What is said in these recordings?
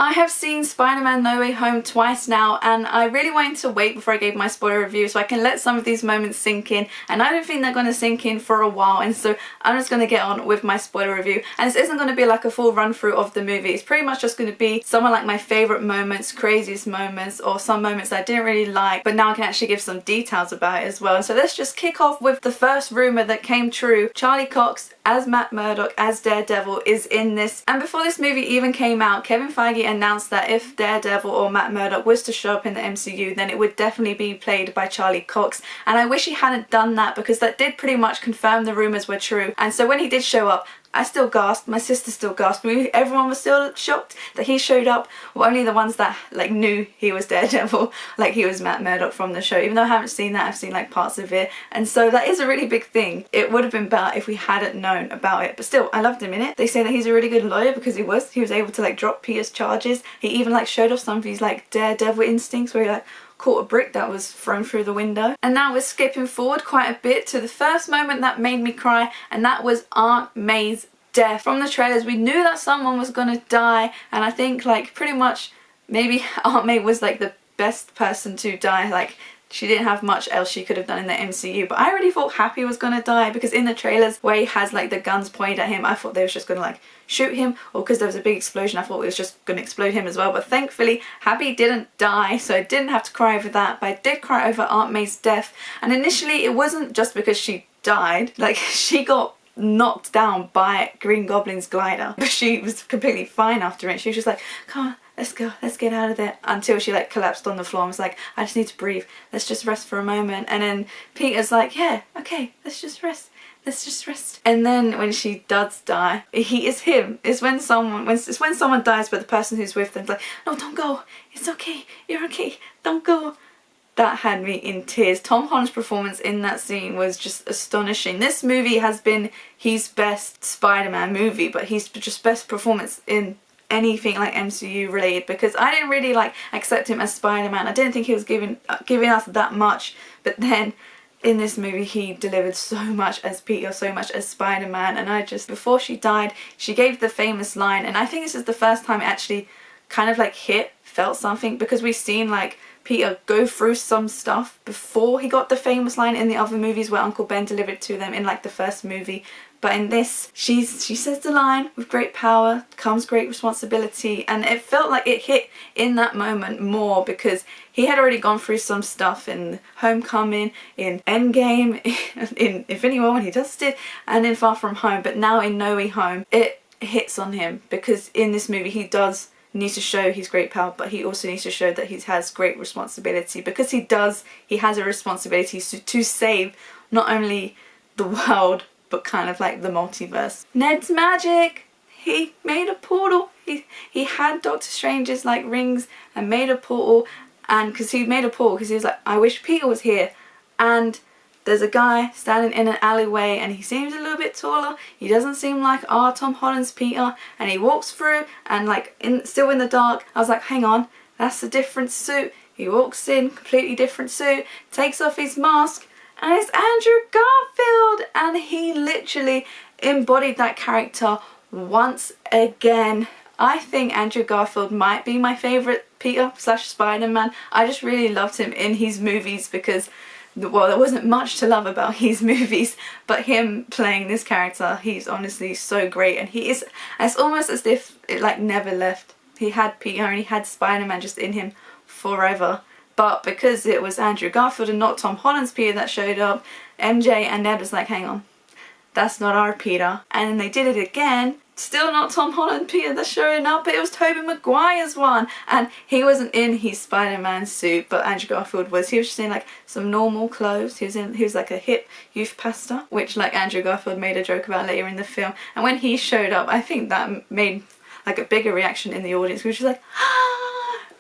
I have seen Spider-Man No Way Home twice now, and I really wanted to wait before I gave my spoiler review so I can let some of these moments sink in, and I don't think they're going to sink in for a while, and so I'm just going to get on with my spoiler review. And this isn't going to be like a full run through of the movie. It's pretty much just going to be some of like my favourite moments, craziest moments, or some moments that I didn't really like, but now I can actually give some details about it as well. So let's just kick off with the first rumour that came true. Charlie Cox as Matt Murdock as Daredevil is in this, and before this movie even came out, Kevin Feige announced that if Daredevil or Matt Murdock was to show up in the MCU, then it would definitely be played by Charlie Cox, and I wish he hadn't done that because that did pretty much confirm the rumours were true. And so when he did show up, I still gasped, my sister still gasped, everyone was still shocked that he showed up. Well, only the ones that like knew he was Daredevil, like he was Matt Murdock from the show. Even though I haven't seen that, I've seen like parts of it, and so that is a really big thing. It would have been better if we hadn't known about it, but still I loved him in it. They say that he's a really good lawyer because he was able to like drop Peter's charges. He even like showed off some of his like Daredevil instincts where he like caught a brick that was thrown through the window. And now we're skipping forward quite a bit to the first moment that made me cry, and that was Aunt May's death. From the trailers we knew that someone was gonna die, and I think like pretty much maybe Aunt May was like the best person to die. Like she didn't have much else she could have done in the MCU, but I really thought Happy was gonna die because in the trailers where he has like the guns pointed at him, I thought they was just gonna like shoot him, or because there was a big explosion I thought it was just gonna explode him as well. But thankfully Happy didn't die, so I didn't have to cry over that, but I did cry over Aunt May's death. And initially it wasn't just because she died, like she got knocked down by Green Goblin's glider, but she was completely fine after it. She was just like, come on, let's go, let's get out of there, until she like collapsed on the floor and was like, I just need to breathe, let's just rest for a moment. And then Peter's like, yeah, okay, let's just rest. Let's just rest. And then when she does die, he is him. It's when someone dies but the person who's with them's like, no, don't go. It's okay. You're okay. Don't go. That had me in tears. Tom Holland's performance in that scene was just astonishing. This movie has been his best Spider-Man movie, but he's just best performance in anything like MCU related, because I didn't really like accept him as Spider-Man. I didn't think he was giving us that much, but then in this movie he delivered so much as Peter, so much as Spider-Man. And I just, before she died, she gave the famous line, and I think this is the first time it actually kind of like felt something, because we've seen like Peter go through some stuff before he got the famous line in the other movies where Uncle Ben delivered to them in like the first movie. But in this, she says the line, with great power comes great responsibility, and it felt like it hit in that moment more because he had already gone through some stuff in Homecoming, in Endgame, in Infinity War when he just did, and in Far From Home. But now in No Way Home, it hits on him because in this movie he does needs to show his great power, but he also needs to show that he has great responsibility, because he has a responsibility to save not only the world but kind of like the multiverse. Ned's magic! He made a portal. He had Doctor Strange's like rings and made a portal, and because he made a portal because he was like, I wish Peter was here. And there's a guy standing in an alleyway and he seems a little bit taller. He doesn't seem like our Tom Holland's Peter, and he walks through and like still in the dark. I was like, hang on, that's a different suit. He walks in, completely different suit, takes off his mask, and it's Andrew Garfield, and he literally embodied that character once again. I think Andrew Garfield might be my favourite Peter / Spider-Man. I just really loved him in his movies because, well, there wasn't much to love about his movies, but him playing this character, he's honestly so great, and it's almost as if it like never left. He had Peter and he had Spider-Man just in him forever. But because it was Andrew Garfield and not Tom Holland's Peter that showed up, MJ and Ned was like, hang on, that's not our Peter. And then they did it again, still not Tom Holland Peter that's showing up, but it was Tobey Maguire's one, and he wasn't in his Spider-Man suit, but Andrew Garfield was. He was just in like some normal clothes. He was like a hip youth pastor, which like Andrew Garfield made a joke about later in the film. And when he showed up, I think that made like a bigger reaction in the audience, which was like, ah!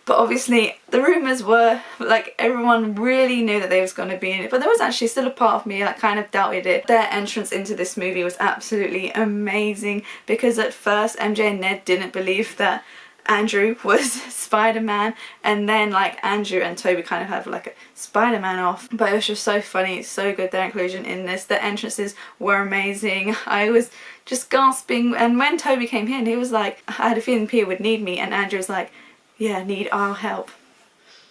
But obviously the rumours were like everyone really knew that they was going to be in it, but there was actually still a part of me that kind of doubted it. Their entrance into this movie was absolutely amazing, because at first MJ and Ned didn't believe that Andrew was Spider-Man, and then like Andrew and Tobey kind of have like a Spider-Man off. But it was just so funny, so good, their inclusion in this. The entrances were amazing. I was just gasping, and when Tobey came in, he was like, I had a feeling Peter would need me, and Andrew was like, yeah, need our help.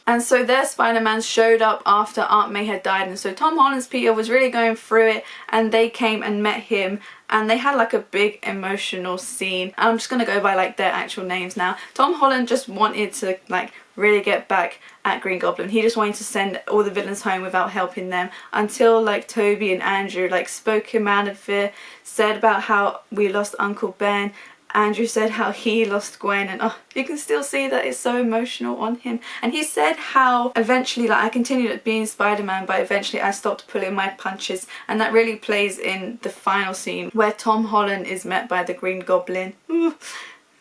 And so their Spider-Man showed up after Aunt May had died, and so Tom Holland's Peter was really going through it, and they came and met him, and they had like a big emotional scene. I'm just gonna go by like their actual names now. Tom Holland just wanted to like really get back at Green Goblin. He just wanted to send all the villains home without helping them, until like Tobey and Andrew like spoke him out of it, said about how we lost Uncle Ben. Andrew said how he lost Gwen, and oh, you can still see that it's so emotional on him. And he said how eventually, like, I continued being Spider-Man, but eventually I stopped pulling my punches, and that really plays in the final scene where Tom Holland is met by the Green Goblin. Ooh,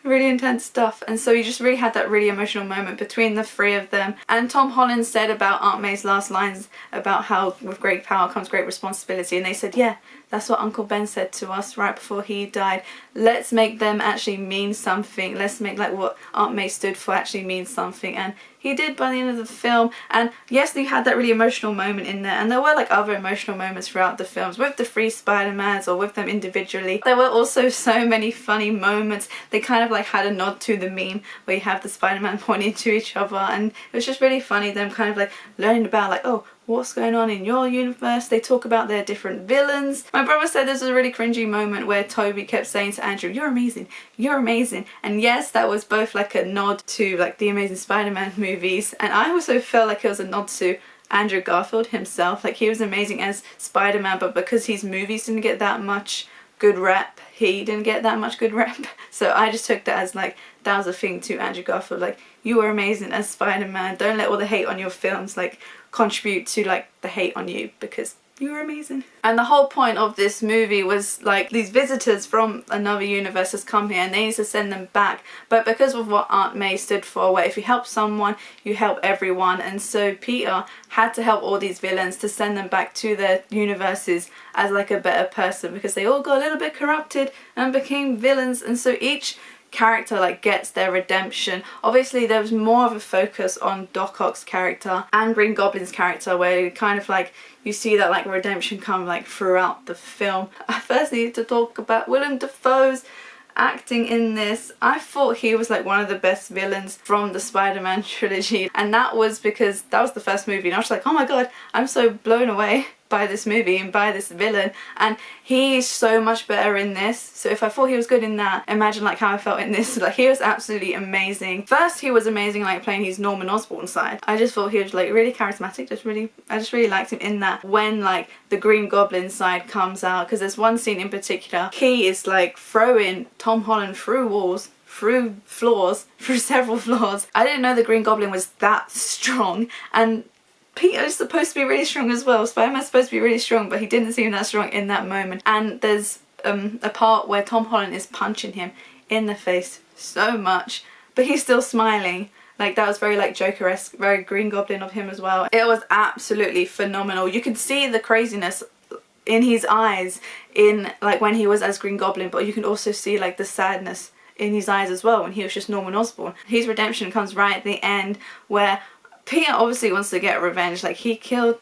really intense stuff. And so you just really had that really emotional moment between the three of them. And Tom Holland said about Aunt May's last lines about how with great power comes great responsibility, and they said, yeah, that's what Uncle Ben said to us right before he died. Let's make them actually mean something. Let's make like what Aunt May stood for actually mean something. And he did by the end of the film. And yes, they had that really emotional moment in there. And there were like other emotional moments throughout the films with the three Spider-Mans or with them individually. There were also so many funny moments. They kind of like had a nod to the meme where you have the Spider-Man pointing to each other. And it was just really funny, them kind of like learning about like, oh, what's going on in your universe. They talk about their different villains. My brother said there's a really cringy moment where Tobey kept saying to Andrew, you're amazing, you're amazing. And yes, that was both like a nod to like the Amazing Spider-Man movies, and I also felt like it was a nod to Andrew Garfield himself. Like, he was amazing as Spider-Man, but because his movies didn't get that much good rep, he didn't get that much good rep. So I just took that as like, that was a thing to Andrew Garfield, like, you were amazing as Spider-Man. Don't let all the hate on your films like contribute to like the hate on you, because you were amazing. And the whole point of this movie was like, these visitors from another universe has come here and they need to send them back, but because of what Aunt May stood for, where if you help someone you help everyone, and so Peter had to help all these villains to send them back to their universes as like a better person, because they all got a little bit corrupted and became villains. And so each character like gets their redemption. Obviously there was more of a focus on Doc Ock's character and Green Goblin's character, where you kind of like, you see that like redemption come like throughout the film. I first need to talk about Willem Dafoe's acting in this. I thought he was like one of the best villains from the Spider-Man trilogy, and that was because that was the first movie and I was like, oh my god, I'm so blown away by this movie and by this villain, and he's so much better in this. So if I thought he was good in that, imagine like how I felt in this. Like, he was absolutely amazing. First he was amazing like playing his Norman Osborn side. I just thought he was like really charismatic, I just really liked him in that. When like the Green Goblin side comes out, because there's one scene in particular, he is like throwing Tom Holland through walls, through floors, through several floors. I didn't know the Green Goblin was that strong, and Peter is supposed to be really strong as well. Spider-Man's supposed to be really strong, but he didn't seem that strong in that moment. And there's a part where Tom Holland is punching him in the face so much, but he's still smiling. Like, that was very like Joker-esque, very Green Goblin of him as well. It was absolutely phenomenal. You could see the craziness in his eyes in like when he was as Green Goblin, but you can also see like the sadness in his eyes as well when he was just Norman Osborn. His redemption comes right at the end, where Peter obviously wants to get revenge. Like, he killed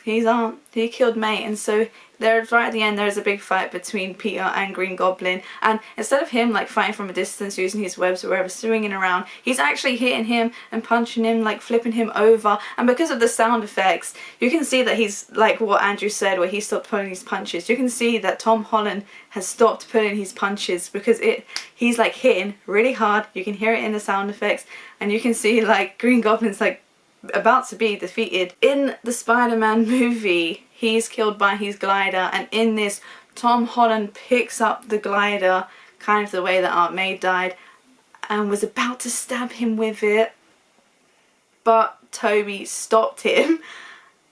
his aunt, he killed May, and so there's right at the end there's a big fight between Peter and Green Goblin, and instead of him like fighting from a distance using his webs or wherever, swinging around, he's actually hitting him and punching him, like flipping him over. And because of the sound effects, you can see that he's like what Andrew said, where he stopped pulling his punches. You can see that Tom Holland has stopped pulling his punches because he's like hitting really hard. You can hear it in the sound effects, and you can see like Green Goblin's like about to be defeated. In the Spider-Man movie, he's killed by his glider, and in this, Tom Holland picks up the glider kind of the way that Aunt May died and was about to stab him with it, but Tobey stopped him,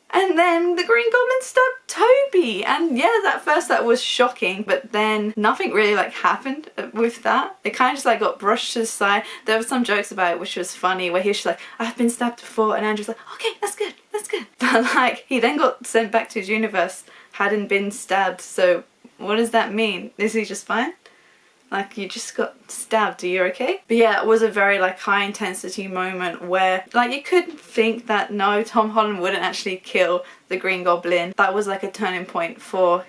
and then the Green Goblin stabbed Tobey. And yeah, at first that was shocking, but then nothing really like happened with that. It kind of just like got brushed to the side. There were some jokes about it which was funny, where he was just like, I've been stabbed before, and Andrew's like, okay, that's good, that's good. But like, he then got sent back to his universe, hadn't been stabbed, so what does that mean? Is he just fine? Like, you just got stabbed, are you okay? But yeah, it was a very like high intensity moment where like you could think that no, Tom Holland wouldn't actually kill the Green Goblin. That was like a turning point for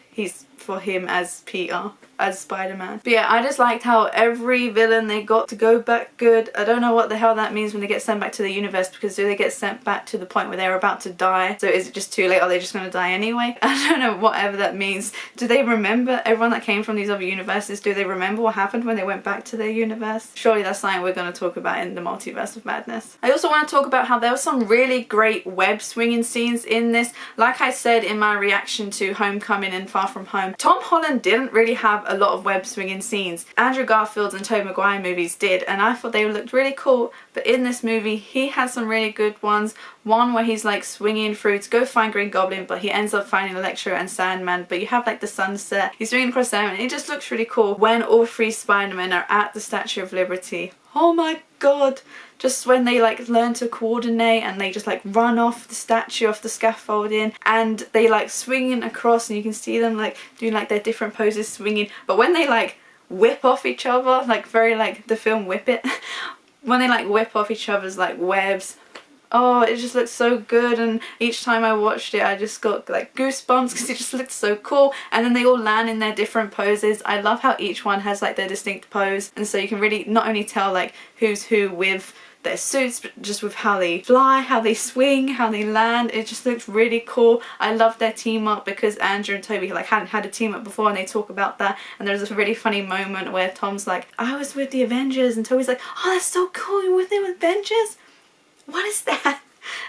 him as Peter, as Spider-Man. But yeah, I just liked how every villain they got to go back good. I don't know what the hell that means when they get sent back to the universe, because do they get sent back to the point where they're about to die? So is it just too late? Are they just going to die anyway? I don't know, whatever that means. Do they remember everyone that came from these other universes? Do they remember what happened when they went back to their universe? Surely that's something we're going to talk about in the Multiverse of Madness. I also want to talk about how there were some really great web swinging scenes in this. Like I said in my reaction to Homecoming and Far From Home, Tom Holland didn't really have a lot of web swinging scenes. Andrew Garfield's and Tobey Maguire movies did, and I thought they looked really cool, but in this movie he had some really good ones. One where he's like swinging through to go find Green Goblin, but he ends up finding Electro and Sandman, but you have like the sunset, he's swinging across them, and it just looks really cool when all three Spider-Men are at the Statue of Liberty. Oh my god, just when they like learn to coordinate and they just like run off the statue, off the scaffolding, and they like swinging across, and you can see them like doing like their different poses swinging, but when they like whip off each other, like very like the film Whip It, when they like whip off each other's like webs, oh, it just looks so good. And each time I watched it I just got like goosebumps because it just looked so cool. And then they all land in their different poses. I love how each one has like their distinct pose, and so you can really not only tell like who's who with their suits, but just with how they fly, how they swing, how they land. It just looks really cool. I love their team up because Andrew and Tobey like hadn't had a team up before, and they talk about that. And there's a really funny moment where Tom's like, I was with the Avengers, and Tobey's like, oh, that's so cool, you're with the Avengers? What is that?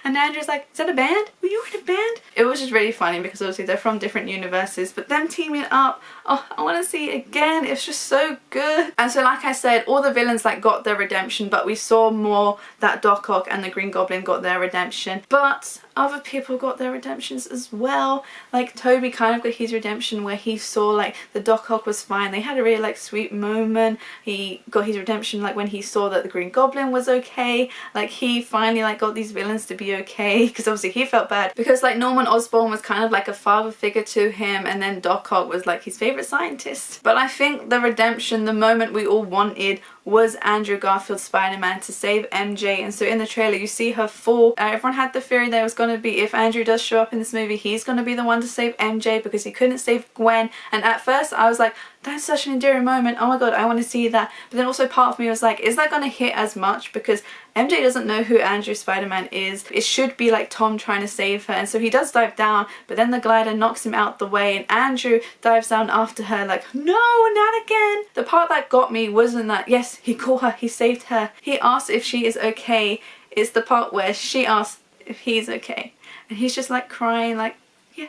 And Andrew's like, is that a band? Were you in a band? It was just really funny because obviously they're from different universes, but them teaming up, oh, I want to see it again. It's just so good. And so like I said, all the villains like got their redemption, but we saw more that Doc Ock and the Green Goblin got their redemption. But other people got their redemptions as well. Like Tobey kind of got his redemption where he saw like the Doc Ock was fine. They had a really like sweet moment. He got his redemption like when he saw that the Green Goblin was okay. Like he finally like got these villains to be okay, because obviously he felt bad because like Norman Osborn was kind of like a father figure to him, and then Doc Ock was like his favorite scientist. But I think the redemption, the moment we all wanted, was Andrew Garfield's Spider-Man to save MJ. And so in the trailer you see her fall. Everyone had the theory there was going to be, if Andrew does show up in this movie, he's going to be the one to save MJ because he couldn't save Gwen. And at first I was like, that's such an endearing moment, oh my god, I want to see that. But then also part of me was like, is that going to hit as much? Because MJ doesn't know who Andrew Spider-Man is. It should be like Tom trying to save her. And so he does dive down, but then the glider knocks him out the way, and Andrew dives down after her like, no, not again. The part that got me wasn't that, yes, he caught her, he saved her, he asked if she is okay. It's the part where she asks if he's okay, and he's just like crying like, yeah,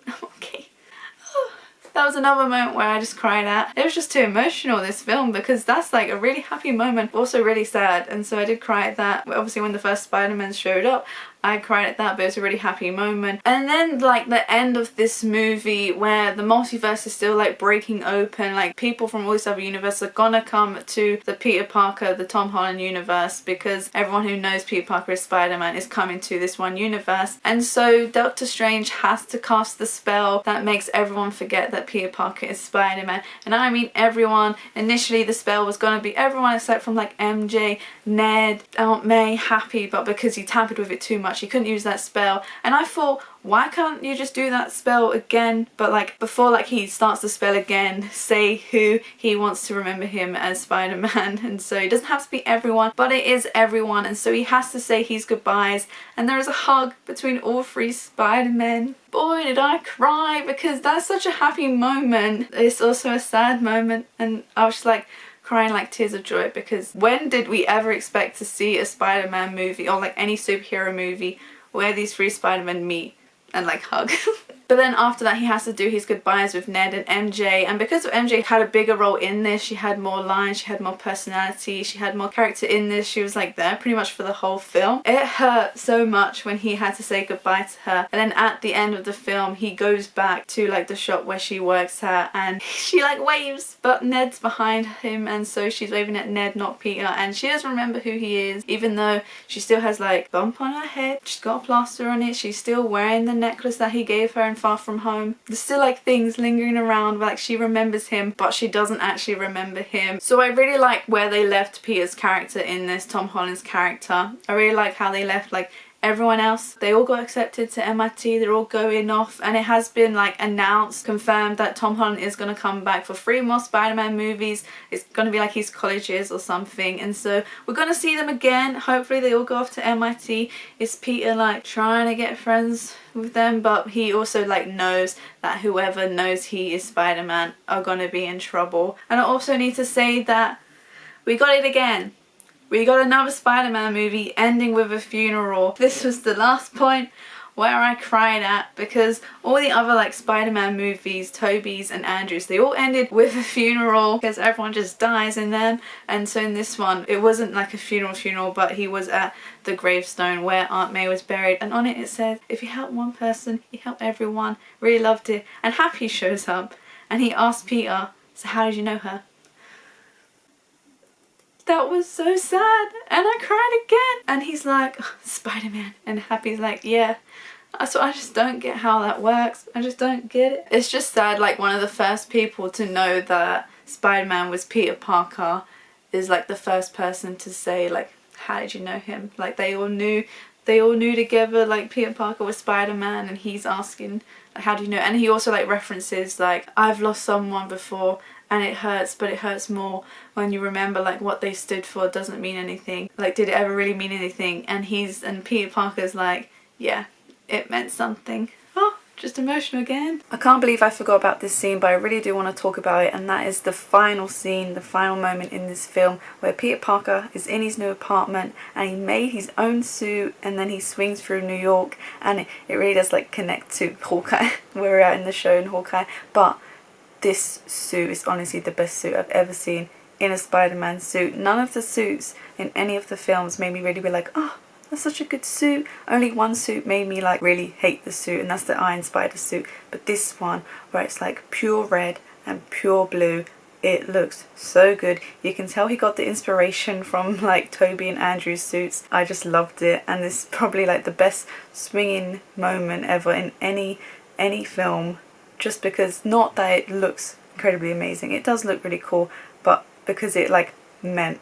I'm okay. That was another moment where I just cried out. It was just too emotional, this film, because that's like a really happy moment, also really sad, and so I did cry at that. Obviously when the first Spider-Man showed up, I cried at that, but it was a really happy moment. And then like the end of this movie where the multiverse is still like breaking open, like people from all these other universes are gonna come to the Peter Parker, the Tom Holland universe, because everyone who knows Peter Parker is Spider-Man is coming to this one universe. And so Doctor Strange has to cast the spell that makes everyone forget that Peter Parker is Spider-Man. And I mean everyone. Initially the spell was gonna be everyone except from like MJ, Ned, Aunt May, Happy, but because he tampered with it too much he couldn't use that spell. And I thought, why can't you just do that spell again, but like before like he starts the spell again, say who he wants to remember him as Spider-Man. And so it doesn't have to be everyone, but it is everyone, and so he has to say his goodbyes, and there is a hug between all three Spider-Men. Boy did I cry, because that's such a happy moment. It's also a sad moment, and I was just like crying like tears of joy, because when did we ever expect to see a Spider-Man movie or like any superhero movie where these three Spider-Men meet and like hug? But then after that he has to do his goodbyes with Ned and MJ, and because MJ had a bigger role in this, she had more lines, she had more personality, she had more character in this, she was like there pretty much for the whole film. It hurt so much when he had to say goodbye to her, and then at the end of the film he goes back to like the shop where she works at, and she like waves, but Ned's behind him, and so she's waving at Ned, not Peter, and she doesn't remember who he is, even though she still has like bump on her head, she's got a plaster on it, she's still wearing the necklace that he gave her Spider-Man Far From Home. There's still like things lingering around where like she remembers him but she doesn't actually remember him. So I really like where they left Peter's character in this, Tom Holland's character. I really like how they left like everyone else. They all got accepted to MIT, they're all going off, and it has been like announced, confirmed that Tom Holland is going to come back for 3 more Spider-Man movies. It's going to be like his college years or something, and so we're going to see them again. Hopefully they all go off to MIT. Is Peter like trying to get friends with them, but he also like knows that whoever knows he is Spider-Man are going to be in trouble. And I also need to say that we got it again. We got another Spider-Man movie ending with a funeral. This was the last point where I cried at, because all the other like Spider-Man movies, Tobey's and Andrew's, they all ended with a funeral because everyone just dies in them. And so in this one, it wasn't like a funeral, but he was at the gravestone where Aunt May was buried, and on it said, if you help one person, you help everyone. Really loved it. And Happy shows up and he asked Peter, so how did you know her? That was so sad, and I cried again. And he's like, oh, Spider-Man, and Happy's like, yeah. So I just don't get how that works. I just don't get it. It's just sad, like one of the first people to know that Spider-Man was Peter Parker is like the first person to say like, how did you know him? Like they all knew together like Peter Parker was Spider-Man, and he's asking like, how do you know? And he also like references like, I've lost someone before and it hurts, but it hurts more when you remember like what they stood for. It doesn't mean anything. Like, did it ever really mean anything? And Peter Parker's like, yeah, it meant something. Oh, just emotional again. I can't believe I forgot about this scene, but I really do want to talk about it, and that is the final scene, the final moment in this film where Peter Parker is in his new apartment and he made his own suit, and then he swings through New York, and it really does like connect to Hawkeye. We're out in the show in Hawkeye, but this suit is honestly the best suit I've ever seen in a Spider-Man suit. None of the suits in any of the films made me really be like, oh, that's such a good suit. Only one suit made me like really hate the suit, and that's the Iron Spider suit. But this one, where it's like pure red and pure blue, it looks so good. You can tell he got the inspiration from like Tobey and Andrew's suits. I just loved it, and this is probably like the best swinging moment ever in any film. Just because, not that it looks incredibly amazing, it does look really cool, but because it like meant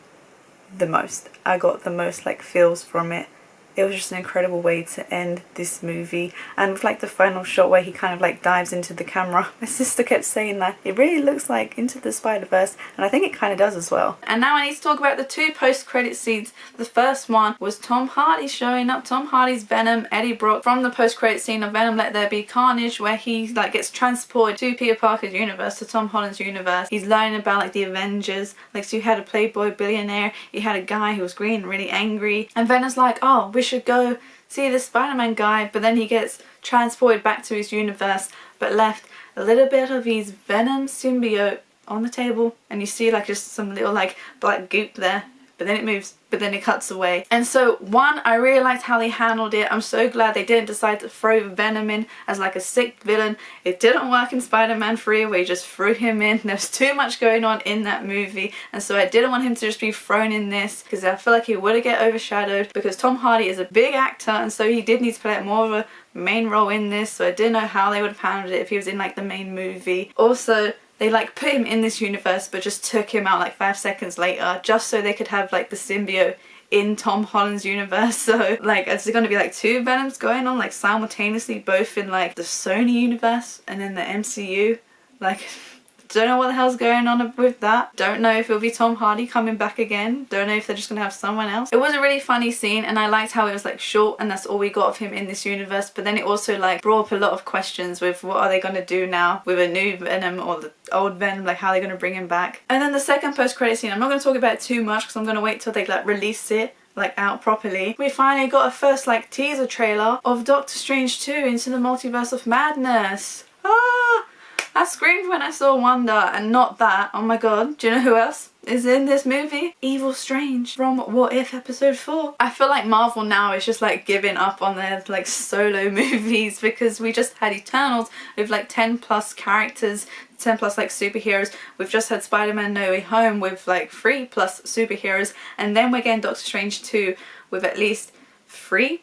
the most. I got the most like feels from it. It was just an incredible way to end this movie. And with like the final shot where he kind of like dives into the camera, my sister kept saying that it really looks like Into the Spider-Verse, and I think it kind of does as well. And now I need to talk about the 2 post-credit scenes. The first one was Tom Hardy showing up. Tom Hardy's Venom, Eddie Brock, from the post-credit scene of Venom Let There Be Carnage, where he like gets transported to Peter Parker's universe, to Tom Holland's universe. He's learning about like the Avengers. Like, so you had a playboy billionaire, you had a guy who was green and really angry, and Venom's like, oh, we should go see this Spider-Man guy, but then he gets transported back to his universe, but left a little bit of his Venom symbiote on the table, and you see like just some little like black goop there, but then it moves, but then it cuts away. And so one, I really liked how they handled it. I'm so glad they didn't decide to throw Venom in as like a sick villain. It didn't work in Spider-Man 3 where you just threw him in. There's too much going on in that movie, and so I didn't want him to just be thrown in this, because I feel like he would get overshadowed, because Tom Hardy is a big actor, and so he did need to play more of a main role in this, so I didn't know how they would have handled it if he was in like the main movie. Also, they like put him in this universe but just took him out like 5 seconds later, just so they could have like the symbiote in Tom Holland's universe. So like, is there going to be like 2 Venoms going on like simultaneously, both in like the Sony universe and then the MCU? Like, don't know what the hell's going on with that. Don't know if it'll be Tom Hardy coming back again. Don't know if they're just gonna have someone else. It was a really funny scene, and I liked how it was like short and that's all we got of him in this universe, but then it also like brought up a lot of questions with what are they gonna do now with a new Venom or the old Venom, like how are they gonna bring him back. And then the second post-credit scene, I'm not gonna talk about it too much because I'm gonna wait till they like release it like out properly. We finally got a first like teaser trailer of Doctor Strange 2 Into the Multiverse of Madness. Ah! I screamed when I saw Wanda, and not that. Oh my god. Do you know who else is in this movie? Evil Strange from What If episode 4. I feel like Marvel now is just like giving up on their like solo movies, because we just had Eternals with like 10 plus characters, 10 plus like superheroes. We've just had Spider-Man No Way Home with like 3 plus superheroes, and then we're getting Doctor Strange 2 with at least 3+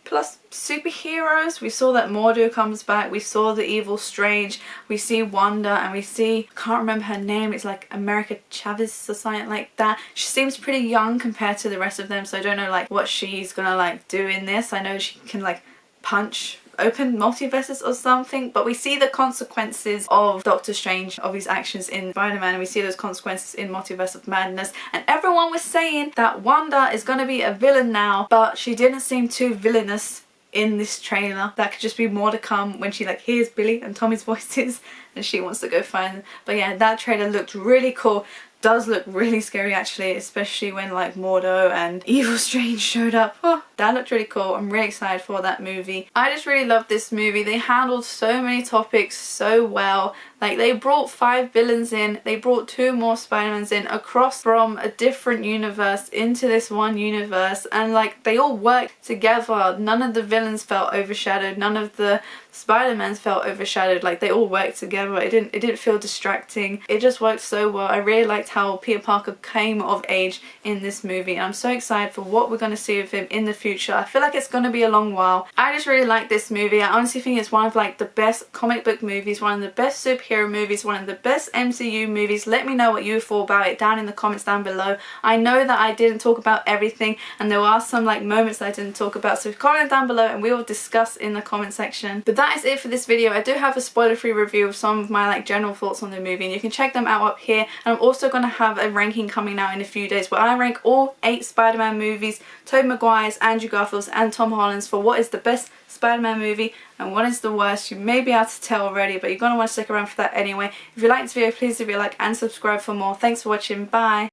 superheroes. We saw that Murdoch comes back, we saw the evil Strange, we see Wanda, and we see, I can't remember her name, it's like America Chavez or something like that. She seems pretty young compared to the rest of them, so I don't know like what she's gonna like do in this. I know she can like punch open multiverses or something, but we see the consequences of Doctor Strange, of his actions in Spider-Man, and we see those consequences in Multiverse of Madness. And everyone was saying that Wanda is going to be a villain now, but she didn't seem too villainous in this trailer. That could just be more to come when she like hears Billy and Tommy's voices and she wants to go find them. But yeah, that trailer looked really cool. Does look really scary actually, especially when like Mordo and Evil Strange showed up. Oh, that looked really cool. I'm really excited for that movie. I just really love this movie. They handled so many topics so well. Like they brought 5 villains in, they brought 2 more Spider-Mans in across from a different universe into this one universe, and like they all worked together. None of the villains felt overshadowed, none of the Spider-Mans felt overshadowed. Like they all worked together. It didn't feel distracting. It just worked so well. I really liked how Peter Parker came of age in this movie, and I'm so excited for what we're going to see of him in the future. I feel like it's going to be a long while. I just really like this movie. I honestly think it's one of like the best comic book movies, one of the best superhero movies, one of the best MCU movies. Let me know what you thought about it down in the comments down below. I know that I didn't talk about everything and there are some like moments that I didn't talk about, so comment down below and we will discuss in the comment section. But that is it for this video. I do have a spoiler-free review of some of my like general thoughts on the movie, and you can check them out up here. And I'm also going to have a ranking coming out in a few days where I rank all 8 Spider-Man movies, Tobey Maguire's, Andrew Garfield's and Tom Holland's, for what is the best Spider-Man movie and what is the worst. You may be able to tell already, but you're going to want to stick around for that anyway. If you like this video, please leave a like and subscribe for more. Thanks for watching. Bye.